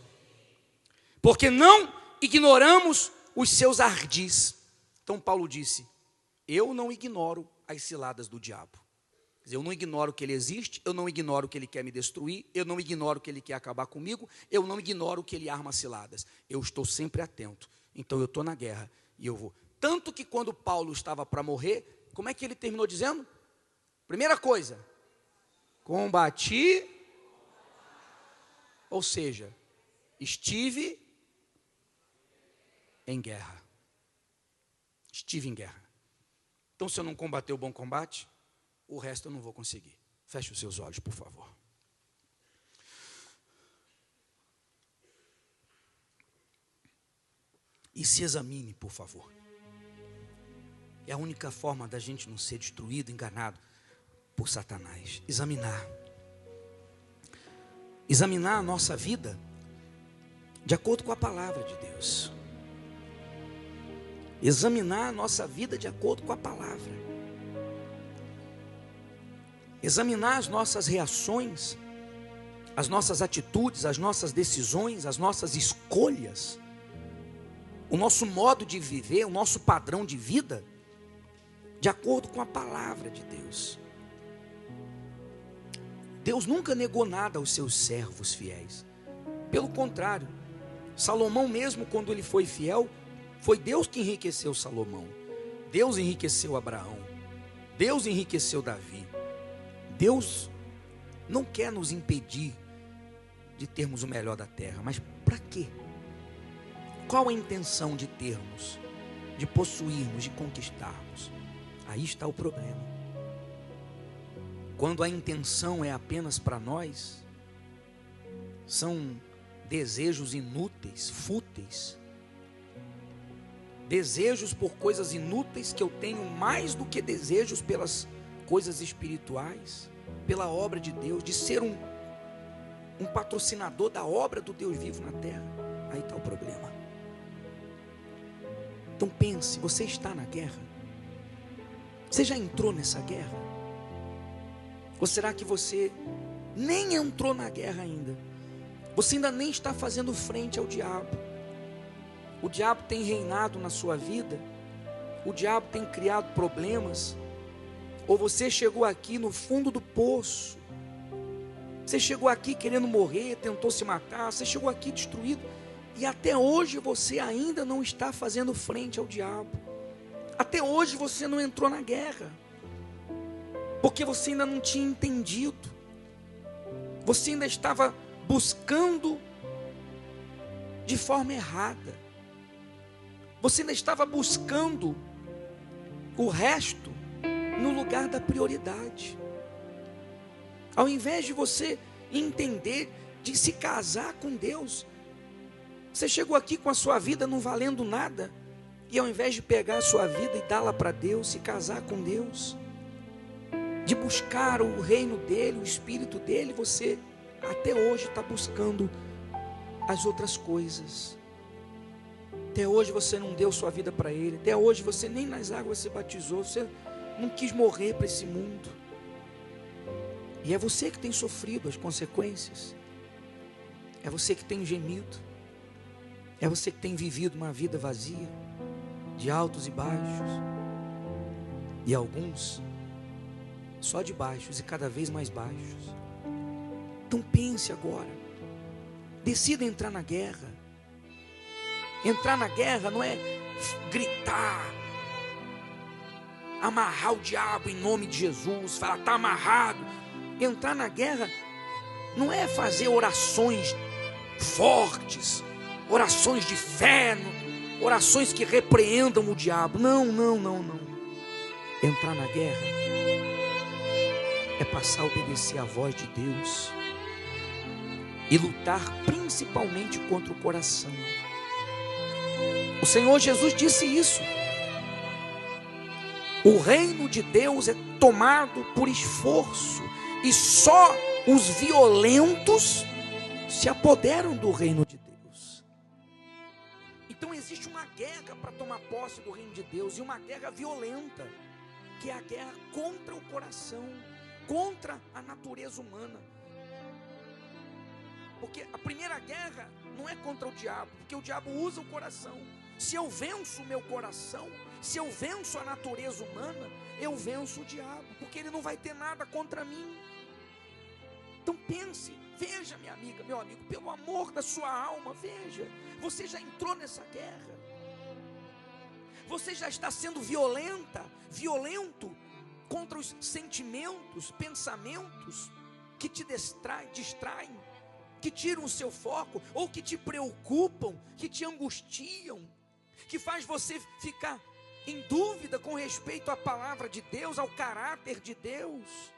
Porque não ignoramos os seus ardis. Então Paulo disse, eu não ignoro as ciladas do diabo. Quer dizer, eu não ignoro que ele existe, eu não ignoro que ele quer me destruir, eu não ignoro que ele quer acabar comigo, eu não ignoro que ele arma ciladas. Eu estou sempre atento. Então eu estou na guerra e eu vou. Tanto que quando Paulo estava para morrer, como é que ele terminou dizendo? Primeira coisa, combati, ou seja, estive em guerra. Estive em guerra. Então se eu não combater o bom combate, o resto eu não vou conseguir. Feche os seus olhos, por favor. E se examine, por favor. É a única forma da gente não ser destruído, enganado por Satanás. Examinar. Examinar a nossa vida de acordo com a palavra de Deus. Examinar a nossa vida de acordo com a palavra. Examinar as nossas reações, as nossas atitudes, as nossas decisões, as nossas escolhas. O nosso modo de viver, o nosso padrão de vida, de acordo com a palavra de Deus. Deus nunca negou nada aos seus servos fiéis. Pelo contrário, Salomão mesmo, quando ele foi fiel, foi Deus que enriqueceu Salomão. Deus enriqueceu Abraão. Deus enriqueceu Davi. Deus não quer nos impedir de termos o melhor da terra, mas para quê? Qual a intenção de termos, de possuirmos, de conquistarmos? Aí está o problema. Quando a intenção é apenas para nós, são desejos inúteis, fúteis, desejos por coisas inúteis que eu tenho mais do que desejos pelas coisas espirituais, pela obra de Deus, de ser um patrocinador da obra do Deus vivo na terra. Aí está o problema. Então pense, você está na guerra? Você já entrou nessa guerra? Ou será que você nem entrou na guerra ainda? Você ainda nem está fazendo frente ao diabo. O diabo tem reinado na sua vida, o diabo tem criado problemas, ou você chegou aqui no fundo do poço, você chegou aqui querendo morrer, tentou se matar, você chegou aqui destruído, e até hoje você ainda não está fazendo frente ao diabo, até hoje você não entrou na guerra, porque você ainda não tinha entendido, você ainda estava buscando de forma errada, você ainda estava buscando o resto no lugar da prioridade. Ao invés de você entender, de se casar com Deus, você chegou aqui com a sua vida não valendo nada, e ao invés de pegar a sua vida e dá-la para Deus, se casar com Deus, de buscar o reino dele, o Espírito dele, você até hoje está buscando as outras coisas. Até hoje você não deu sua vida para ele, até hoje você nem nas águas se batizou, você não quis morrer para esse mundo. E é você que tem sofrido as consequências, é você que tem gemido, é você que tem vivido uma vida vazia, de altos e baixos, e alguns só de baixos e cada vez mais baixos. Então pense agora, decida entrar na guerra. Entrar na guerra não é gritar, amarrar o diabo em nome de Jesus, falar, está amarrado. Entrar na guerra não é fazer orações fortes, orações de fé, orações que repreendam o diabo. Não. Entrar na guerra é passar a obedecer a voz de Deus e lutar principalmente contra o coração. O Senhor Jesus disse isso. O reino de Deus é tomado por esforço, e só os violentos se apoderam do reino de Deus. Então existe uma guerra para tomar posse do reino de Deus, e uma guerra violenta, que é a guerra contra o coração, contra a natureza humana. Porque a primeira guerra não é contra o diabo, porque o diabo usa o coração. Se eu venço o meu coração, se eu venço a natureza humana, eu venço o diabo, porque ele não vai ter nada contra mim. Então pense, veja, minha amiga, meu amigo, pelo amor da sua alma, veja, você já entrou nessa guerra, você já está sendo violento contra os sentimentos, pensamentos que te distraem, que tiram o seu foco, ou que te preocupam, que te angustiam, que faz você ficar em dúvida com respeito à palavra de Deus, ao caráter de Deus.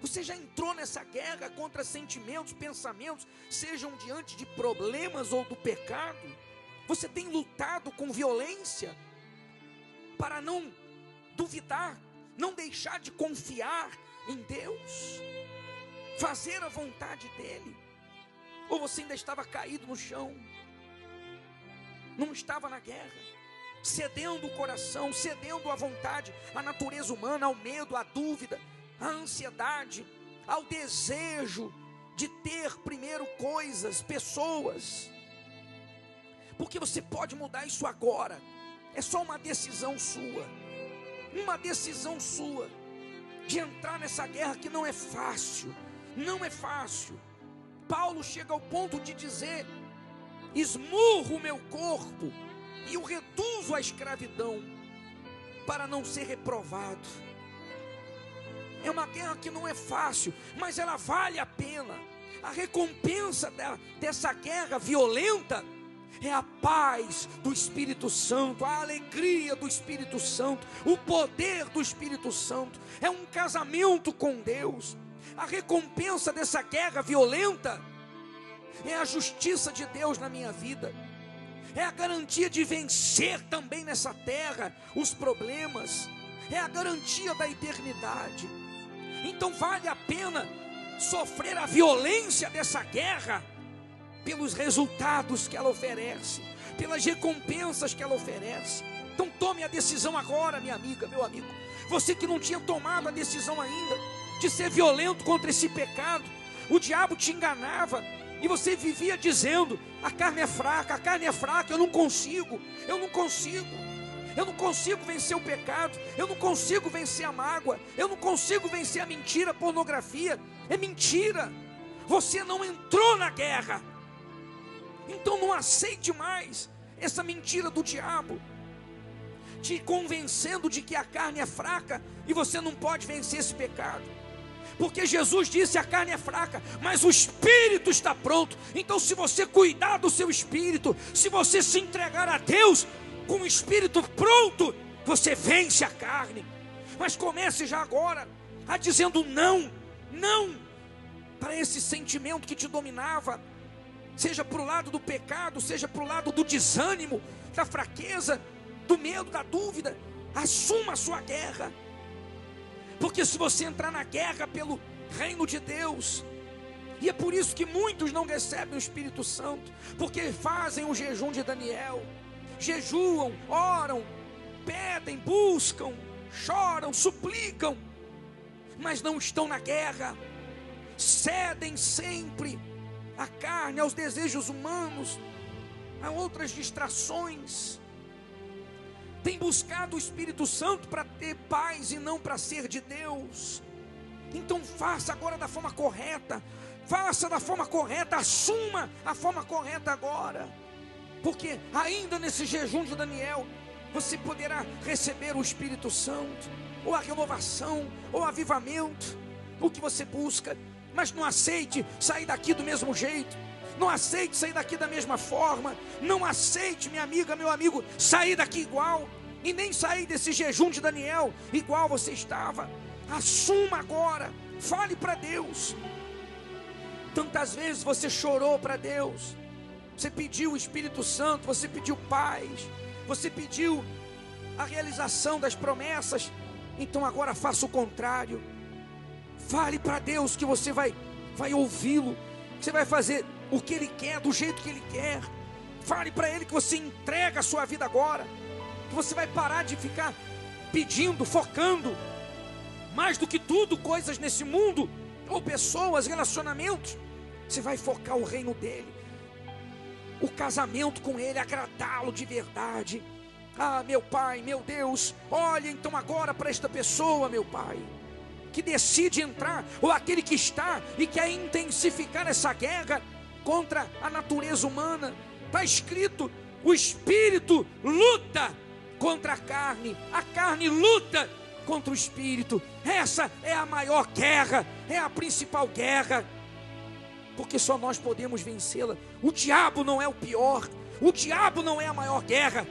Você já entrou nessa guerra contra sentimentos, pensamentos, sejam diante de problemas ou do pecado. Você tem lutado com violência para não duvidar, não deixar de confiar em Deus, fazer a vontade dEle. Ou você ainda estava caído no chão, não estava na guerra, cedendo o coração, cedendo à vontade, à natureza humana, ao medo, à dúvida, à ansiedade, ao desejo de ter primeiro coisas, pessoas. Porque você pode mudar isso agora, é só uma decisão sua, de entrar nessa guerra que não é fácil. Paulo chega ao ponto de dizer: esmurro o meu corpo e o reduzo à escravidão, para não ser reprovado. É uma guerra que não é fácil, mas ela vale a pena. A recompensa dessa guerra violenta é a paz do Espírito Santo, a alegria do Espírito Santo, o poder do Espírito Santo. É um casamento com Deus. A recompensa dessa guerra violenta é a justiça de Deus na minha vida. É a garantia de vencer também nessa terra os problemas. É a garantia da eternidade. Então vale a pena sofrer a violência dessa guerra pelos resultados que ela oferece, pelas recompensas que ela oferece. Então tome a decisão agora, minha amiga, meu amigo. Você que não tinha tomado a decisão ainda de ser violento contra esse pecado, o diabo te enganava e você vivia dizendo: a carne é fraca, eu não consigo vencer o pecado, eu não consigo vencer a mágoa, eu não consigo vencer a mentira, a pornografia. É mentira, você não entrou na guerra. Então não aceite mais essa mentira do diabo, te convencendo de que a carne é fraca e você não pode vencer esse pecado. Porque Jesus disse: a carne é fraca, mas o espírito está pronto. Então se você cuidar do seu espírito, se você se entregar a Deus com o espírito pronto, você vence a carne. Mas comece já agora a dizendo não para esse sentimento que te dominava, seja para o lado do pecado, seja para o lado do desânimo, da fraqueza, do medo, da dúvida. Assuma a sua guerra, porque se você entrar na guerra pelo reino de Deus, e é por isso que muitos não recebem o Espírito Santo, porque fazem o jejum de Daniel, jejuam, oram, pedem, buscam, choram, suplicam, mas não estão na guerra, cedem sempre à carne, aos desejos humanos, a outras distrações. Tem buscado o Espírito Santo para ter paz e não para ser de Deus. Então faça agora da forma correta, assuma a forma correta agora, porque ainda nesse jejum de Daniel, você poderá receber o Espírito Santo, ou a renovação, ou o avivamento, o que você busca. Mas não aceite sair daqui do mesmo jeito, não aceite sair daqui da mesma forma, não aceite, minha amiga, meu amigo, sair daqui igual, e nem sair desse jejum de Daniel igual você estava. Assuma agora, fale para Deus. Tantas vezes você chorou para Deus, você pediu o Espírito Santo, você pediu paz, você pediu a realização das promessas. Então agora faça o contrário. Fale para Deus que você vai ouvi-lo, que você vai fazer o que Ele quer, do jeito que Ele quer. Fale para Ele que você entrega a sua vida agora, que você vai parar de ficar pedindo, focando mais do que tudo coisas nesse mundo, ou pessoas, relacionamentos. Você vai focar o reino dEle, o casamento com Ele, agradá-lo de verdade. Ah, meu Pai, meu Deus, olha então agora para esta pessoa, meu Pai, que decide entrar, ou aquele que está e quer intensificar essa guerra contra a natureza humana. Está escrito: o Espírito luta contra a carne luta contra o Espírito. Essa é a maior guerra, é a principal guerra, porque só nós podemos vencê-la. O diabo não é o pior, o diabo não é a maior guerra,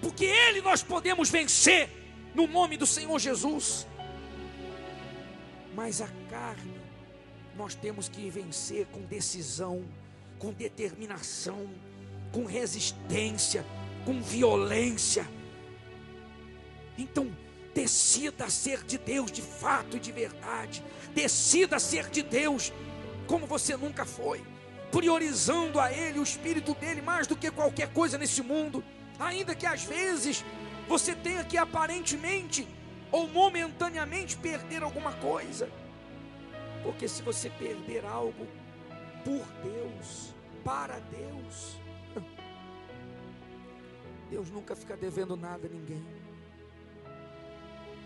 porque ele nós podemos vencer no nome do Senhor Jesus. Mas a carne nós temos que vencer com decisão, com determinação, com resistência, com violência. Então decida ser de Deus de fato e de verdade. Decida ser de Deus como você nunca foi, priorizando a Ele, o Espírito dEle, mais do que qualquer coisa nesse mundo. Ainda que às vezes você tenha que aparentemente ou momentaneamente perder alguma coisa, porque se você perder algo por Deus, para Deus, Deus nunca fica devendo nada a ninguém.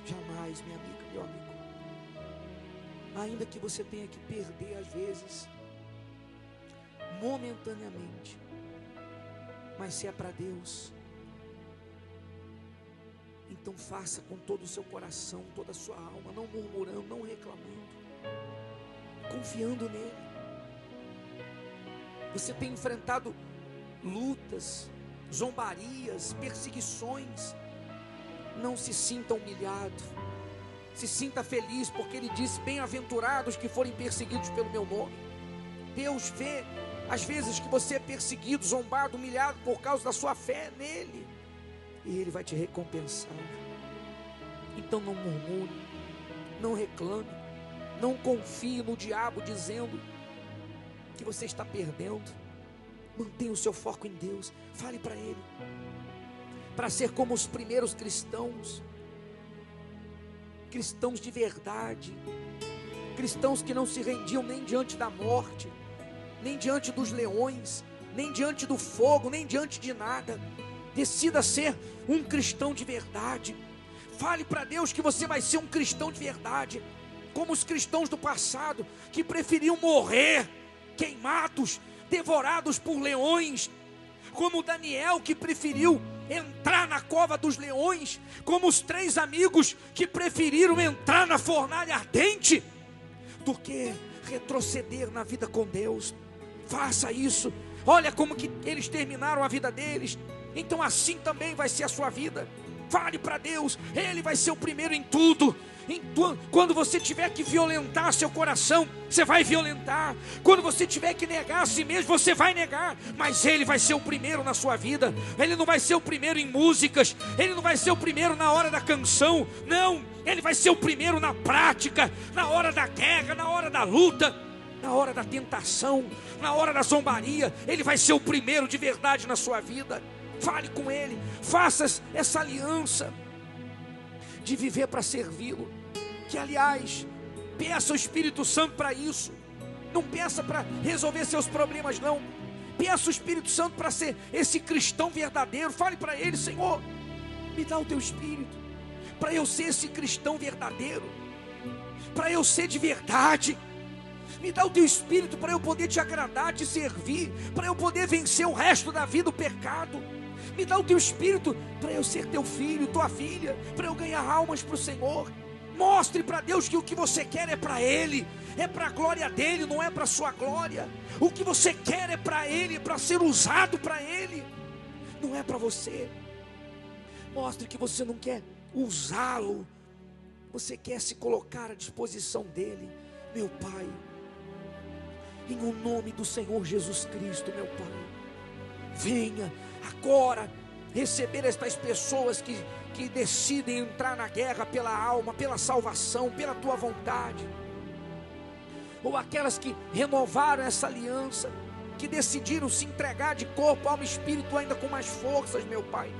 Jamais, minha amiga, meu amigo. Ainda que você tenha que perder às vezes, momentaneamente, mas se é para Deus, então faça com todo o seu coração, toda a sua alma, não murmurando, não reclamando, confiando nele. Você tem enfrentado lutas, zombarias, perseguições. Não se sinta humilhado, se sinta feliz, porque Ele disse: bem-aventurados que forem perseguidos pelo meu nome. Deus vê as vezes que você é perseguido, zombado, humilhado por causa da sua fé nele, e Ele vai te recompensar. Então não murmure, não reclame, não confie no diabo dizendo que você está perdendo. Mantenha o seu foco em Deus. Fale para Ele, para ser como os primeiros cristãos, cristãos de verdade, cristãos que não se rendiam nem diante da morte, nem diante dos leões, nem diante do fogo, nem diante de nada. Decida ser um cristão de verdade. Fale para Deus que você vai ser um cristão de verdade, como os cristãos do passado, que preferiam morrer queimados, devorados por leões, como Daniel, que preferiu entrar na cova dos leões, como os 3 amigos que preferiram entrar na fornalha ardente, do que retroceder na vida com Deus. Faça isso. Olha como que eles terminaram a vida deles. Então assim também vai ser a sua vida. Fale para Deus, Ele vai ser o primeiro em tudo. Quando você tiver que violentar seu coração, você vai violentar. Quando você tiver que negar a si mesmo, você vai negar. Mas Ele vai ser o primeiro na sua vida. Ele não vai ser o primeiro em músicas. Ele não vai ser o primeiro na hora da canção. Não, Ele vai ser o primeiro na prática, na hora da guerra, na hora da luta, na hora da tentação, na hora da zombaria. Ele vai ser o primeiro de verdade na sua vida. Fale com Ele, faça essa aliança de viver para servi-lo. Que aliás, peça o Espírito Santo para isso. Não peça para resolver seus problemas, não. Peça o Espírito Santo para ser esse cristão verdadeiro. Fale para Ele: Senhor, me dá o teu Espírito, para eu ser esse cristão verdadeiro, para eu ser de verdade. Me dá o teu Espírito para eu poder te agradar, te servir, para eu poder vencer o resto da vida, o pecado. Me dá o teu Espírito para eu ser teu filho, tua filha, para eu ganhar almas para o Senhor. Mostre para Deus que o que você quer é para Ele, é para a glória dEle, não é para a sua glória. O que você quer é para Ele, é para ser usado para Ele, não é para você. Mostre que você não quer usá-lo, você quer se colocar à disposição dEle. Meu Pai, em o nome do Senhor Jesus Cristo, meu Pai, venha agora receber estas pessoas que decidem entrar na guerra pela alma, pela salvação, pela tua vontade, ou aquelas que renovaram essa aliança, que decidiram se entregar de corpo, alma e espírito ainda com mais forças, meu Pai,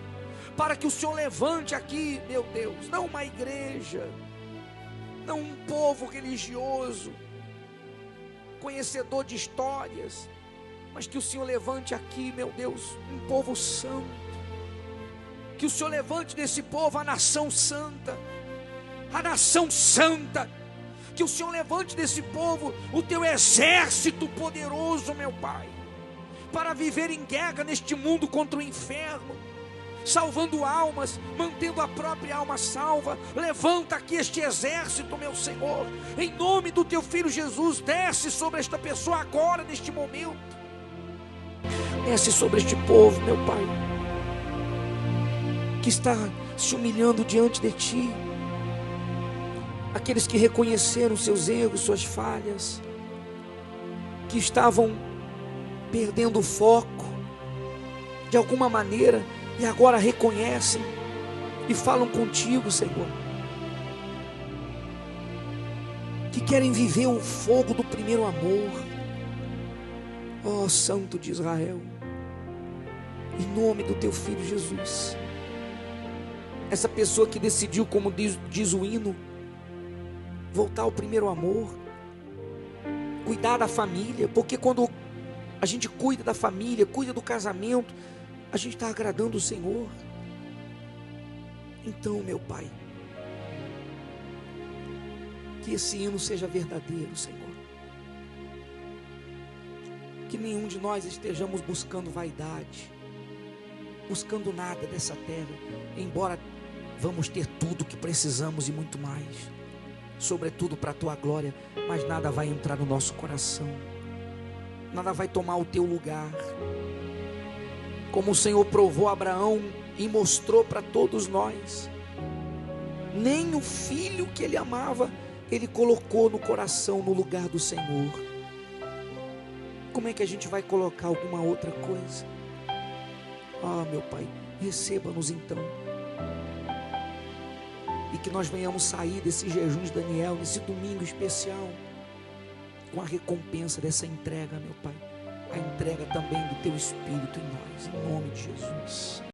para que o Senhor levante aqui, meu Deus, não uma igreja, não um povo religioso, conhecedor de histórias, mas que o Senhor levante aqui, meu Deus, um povo santo. Que o Senhor levante desse povo a nação santa, a nação santa. Que o Senhor levante desse povo o teu exército poderoso, meu Pai, para viver em guerra neste mundo contra o inferno, salvando almas, mantendo a própria alma salva. Levanta aqui este exército, meu Senhor, em nome do teu Filho Jesus. Desce sobre esta pessoa agora, neste momento. Desce sobre este povo, meu Pai, que está se humilhando diante de Ti. Aqueles que reconheceram seus erros, suas falhas, que estavam perdendo o foco de alguma maneira e agora reconhecem e falam contigo, Senhor, que querem viver o fogo do primeiro amor. Ó Santo de Israel, em nome do teu Filho Jesus, essa pessoa que decidiu, como diz o hino, voltar ao primeiro amor, cuidar da família, porque quando a gente cuida da família, cuida do casamento, a gente está agradando o Senhor. Então, meu Pai, que esse hino seja verdadeiro, Senhor. Que nenhum de nós estejamos buscando vaidade, buscando nada dessa terra, embora vamos ter tudo que precisamos e muito mais, sobretudo para a Tua glória, mas nada vai entrar no nosso coração. nada vai tomar o teu lugar. Como o Senhor provou a Abraão e mostrou para todos nós, nem o filho que ele amava, ele colocou no coração, no lugar do Senhor. Como é que a gente vai colocar alguma outra coisa? Ah, meu Pai, receba-nos então, e que nós venhamos sair desse jejum de Daniel, nesse domingo especial, com a recompensa dessa entrega, meu Pai, a entrega também do Teu Espírito em nós, em nome de Jesus.